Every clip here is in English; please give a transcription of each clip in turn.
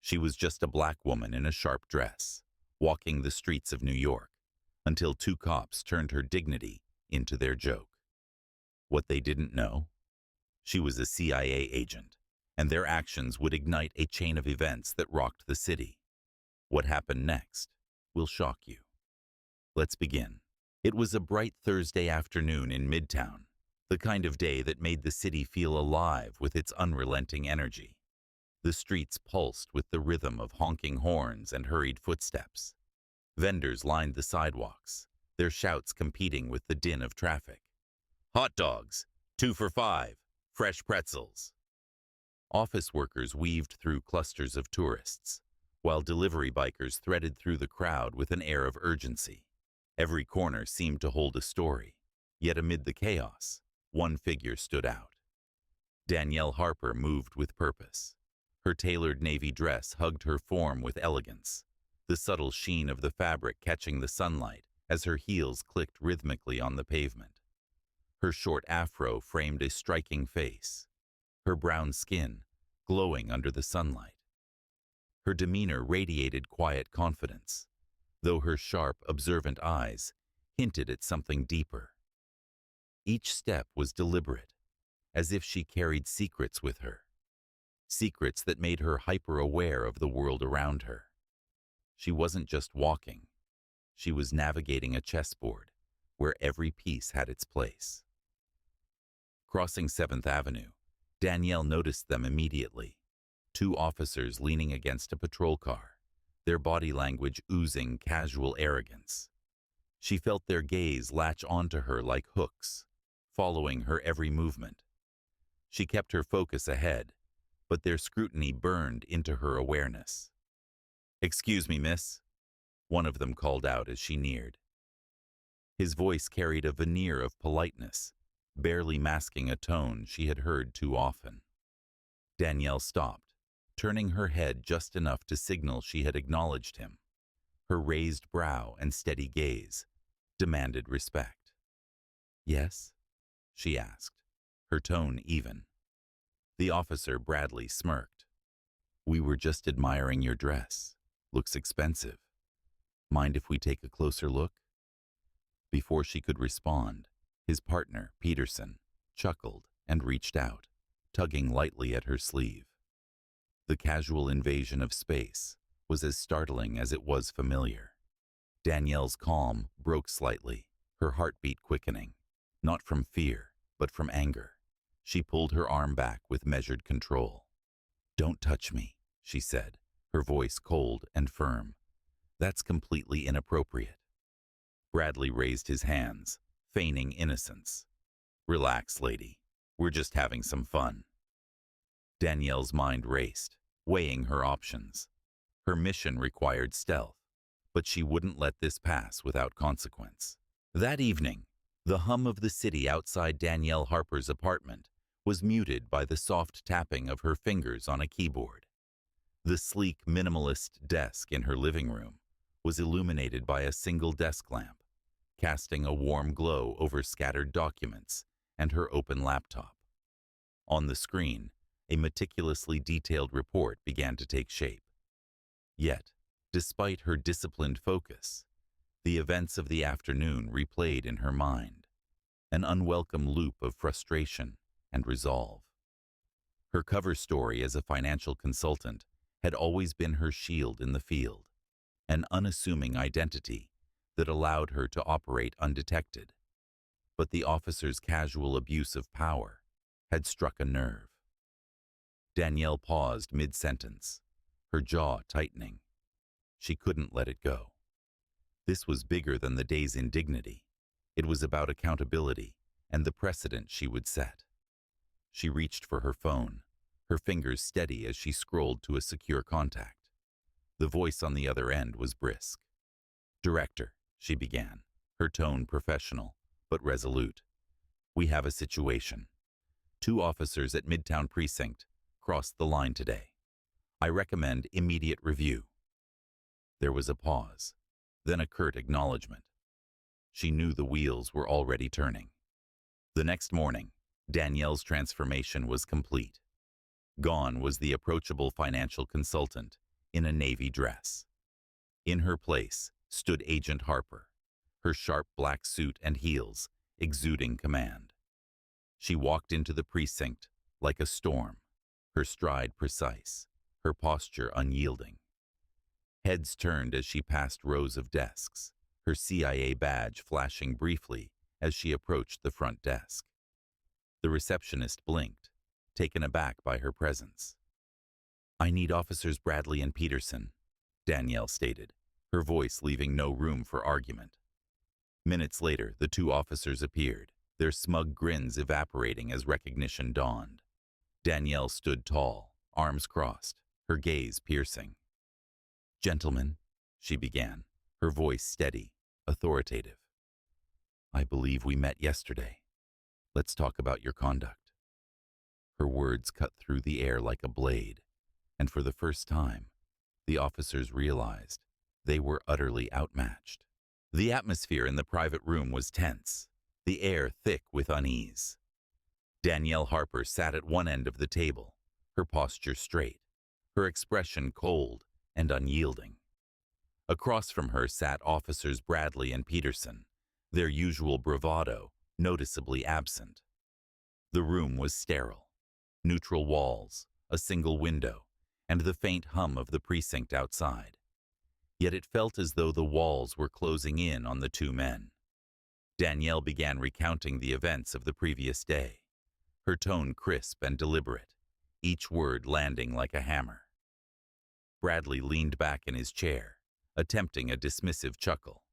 She was just a black woman in a sharp dress, walking the streets of New York, until two cops turned her dignity into their joke. What they didn't know? She was a CIA agent, and their actions would ignite a chain of events that rocked the city. What happened next will shock you. Let's begin. It was a bright Thursday afternoon in Midtown, the kind of day that made the city feel alive with its unrelenting energy. The streets pulsed with the rhythm of honking horns and hurried footsteps. Vendors lined the sidewalks, their shouts competing with the din of traffic. Hot dogs, 2 for $5, fresh pretzels. Office workers weaved through clusters of tourists, while delivery bikers threaded through the crowd with an air of urgency. Every corner seemed to hold a story, yet amid the chaos, one figure stood out. Danielle Harper moved with purpose. Her tailored navy dress hugged her form with elegance, the subtle sheen of the fabric catching the sunlight as her heels clicked rhythmically on the pavement. Her short afro framed a striking face, her brown skin glowing under the sunlight. Her demeanor radiated quiet confidence, though her sharp, observant eyes hinted at something deeper. Each step was deliberate, as if she carried secrets with her, secrets that made her hyper-aware of the world around her. She wasn't just walking, she was navigating a chessboard where every piece had its place. Crossing 7th Avenue, Danielle noticed them immediately. Two officers leaning against a patrol car, their body language oozing casual arrogance. She felt their gaze latch onto her like hooks, following her every movement. She kept her focus ahead, but their scrutiny burned into her awareness. "Excuse me, miss," one of them called out as she neared. His voice carried a veneer of politeness, barely masking a tone she had heard too often. Danielle stopped, turning her head just enough to signal she had acknowledged him. Her raised brow and steady gaze demanded respect. "Yes?" she asked, her tone even. The officer, Bradley, smirked. "We were just admiring your dress. Looks expensive. Mind if we take a closer look?" Before she could respond, his partner, Peterson, chuckled and reached out, tugging lightly at her sleeve. The casual invasion of space was as startling as it was familiar. Danielle's calm broke slightly, her heartbeat quickening, not from fear, but from anger. She pulled her arm back with measured control. "Don't touch me," she said, her voice cold and firm. "That's completely inappropriate." Bradley raised his hands, feigning innocence. "Relax, lady. We're just having some fun." Danielle's mind raced, weighing her options. Her mission required stealth, but she wouldn't let this pass without consequence. That evening, the hum of the city outside Danielle Harper's apartment was muted by the soft tapping of her fingers on a keyboard. The sleek, minimalist desk in her living room was illuminated by a single desk lamp, casting a warm glow over scattered documents and her open laptop. On the screen, a meticulously detailed report began to take shape. Yet, despite her disciplined focus, the events of the afternoon replayed in her mind, an unwelcome loop of frustration and resolve. Her cover story as a financial consultant had always been her shield in the field, an unassuming identity that allowed her to operate undetected. But the officer's casual abuse of power had struck a nerve. Danielle paused mid-sentence, her jaw tightening. She couldn't let it go. This was bigger than the day's indignity. It was about accountability and the precedent she would set. She reached for her phone, her fingers steady as she scrolled to a secure contact. The voice on the other end was brisk. "Director," she began, her tone professional, but resolute. "We have a situation. 2 officers at Midtown Precinct crossed the line today. I recommend immediate review." There was a pause, then a curt acknowledgement. She knew the wheels were already turning. The next morning, Danielle's transformation was complete. Gone was the approachable financial consultant, in a navy dress. In her place stood Agent Harper, her sharp black suit and heels exuding command. She walked into the precinct like a storm, her stride precise, her posture unyielding. Heads turned as she passed rows of desks, her CIA badge flashing briefly as she approached the front desk. The receptionist blinked, taken aback by her presence. "I need Officers Bradley and Peterson," Danielle stated, her voice leaving no room for argument. Minutes later, the two officers appeared, their smug grins evaporating as recognition dawned. Danielle stood tall, arms crossed, her gaze piercing. "Gentlemen," she began, her voice steady, authoritative. "I believe we met yesterday. Let's talk about your conduct." Her words cut through the air like a blade, and for the first time, the officers realized they were utterly outmatched. The atmosphere in the private room was tense, the air thick with unease. Danielle Harper sat at one end of the table, her posture straight, her expression cold and unyielding. Across from her sat Officers Bradley and Peterson, their usual bravado noticeably absent. The room was sterile, neutral walls, a single window, and the faint hum of the precinct outside. Yet it felt as though the walls were closing in on the two men. Danielle began recounting the events of the previous day, her tone crisp and deliberate, each word landing like a hammer. Bradley leaned back in his chair, attempting a dismissive chuckle.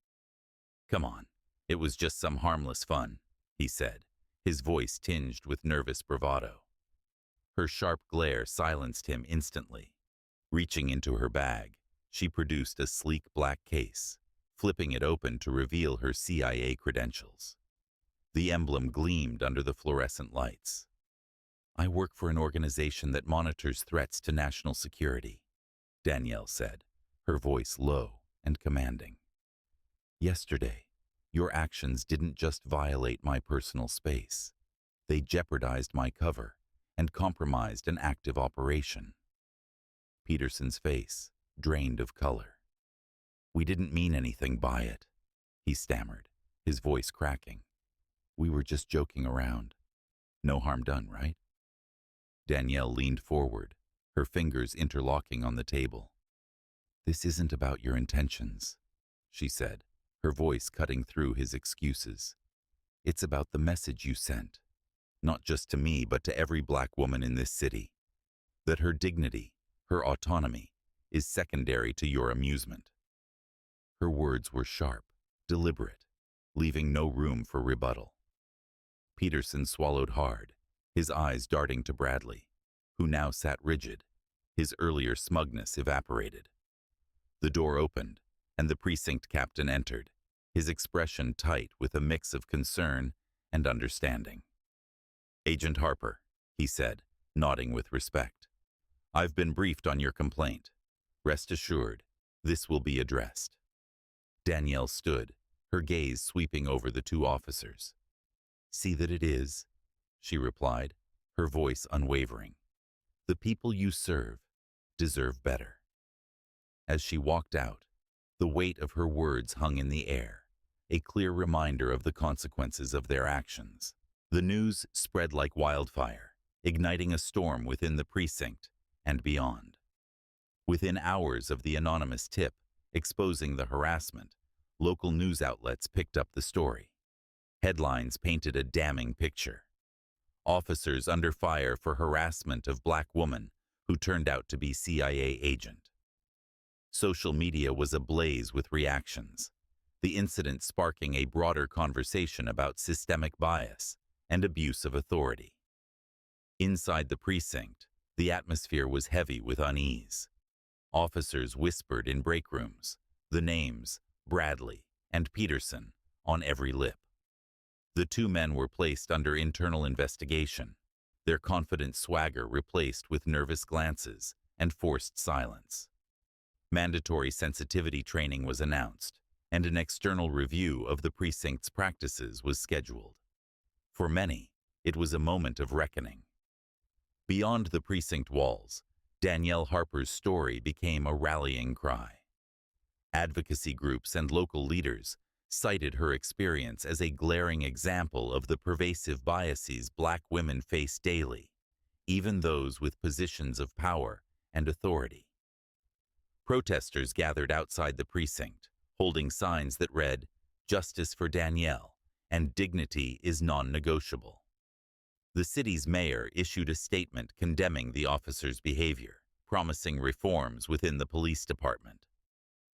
"Come on, it was just some harmless fun," he said, his voice tinged with nervous bravado. Her sharp glare silenced him instantly. Reaching into her bag, she produced a sleek black case, flipping it open to reveal her CIA credentials. The emblem gleamed under the fluorescent lights. "I work for an organization that monitors threats to national security," Danielle said, her voice low and commanding. "Yesterday, your actions didn't just violate my personal space. They jeopardized my cover and compromised an active operation." Peterson's face drained of color. "We didn't mean anything by it," he stammered, his voice cracking. "We were just joking around. No harm done, right?" Danielle leaned forward, her fingers interlocking on the table. "This isn't about your intentions," she said, her voice cutting through his excuses. "It's about the message you sent, not just to me but to every black woman in this city, that her dignity, her autonomy, is secondary to your amusement." Her words were sharp, deliberate, leaving no room for rebuttal. Peterson swallowed hard, his eyes darting to Bradley, who now sat rigid, his earlier smugness evaporated. The door opened, and the precinct captain entered, his expression tight with a mix of concern and understanding. "Agent Harper," he said, nodding with respect, "I've been briefed on your complaint. Rest assured, this will be addressed." Danielle stood, her gaze sweeping over the two officers. "See that it is," she replied, her voice unwavering. "The people you serve deserve better." As she walked out, the weight of her words hung in the air, a clear reminder of the consequences of their actions. The news spread like wildfire, igniting a storm within the precinct and beyond. Within hours of the anonymous tip exposing the harassment, local news outlets picked up the story. Headlines painted a damning picture. "Officers under fire for harassment of black woman who turned out to be CIA agent." Social media was ablaze with reactions, the incident sparking a broader conversation about systemic bias and abuse of authority. Inside the precinct, the atmosphere was heavy with unease. Officers whispered in break rooms, the names, Bradley and Peterson, on every lip. The two men were placed under internal investigation, their confident swagger replaced with nervous glances and forced silence. Mandatory sensitivity training was announced, and an external review of the precinct's practices was scheduled. For many, it was a moment of reckoning. Beyond the precinct walls, Danielle Harper's story became a rallying cry. Advocacy groups and local leaders cited her experience as a glaring example of the pervasive biases Black women face daily, even those with positions of power and authority. Protesters gathered outside the precinct, holding signs that read, "Justice for Danielle," and "Dignity is non-negotiable." The city's mayor issued a statement condemning the officers' behavior, promising reforms within the police department.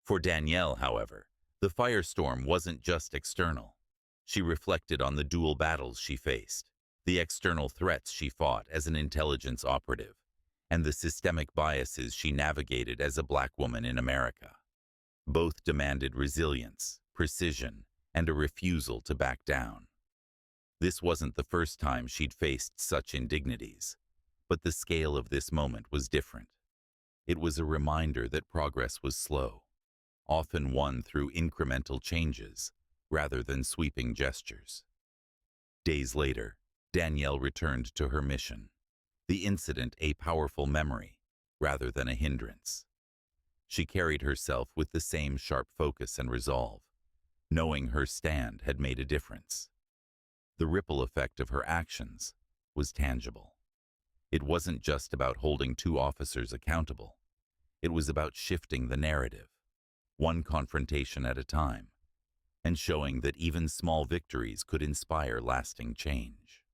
For Danielle, however, the firestorm wasn't just external. She reflected on the dual battles she faced, the external threats she fought as an intelligence operative, and the systemic biases she navigated as a Black woman in America. Both demanded resilience, precision, and a refusal to back down. This wasn't the first time she'd faced such indignities, but the scale of this moment was different. It was a reminder that progress was slow, often won through incremental changes rather than sweeping gestures. Days later, Danielle returned to her mission, the incident a powerful memory rather than a hindrance. She carried herself with the same sharp focus and resolve, knowing her stand had made a difference. The ripple effect of her actions was tangible. It wasn't just about holding two officers accountable. It was about shifting the narrative, one confrontation at a time, and showing that even small victories could inspire lasting change.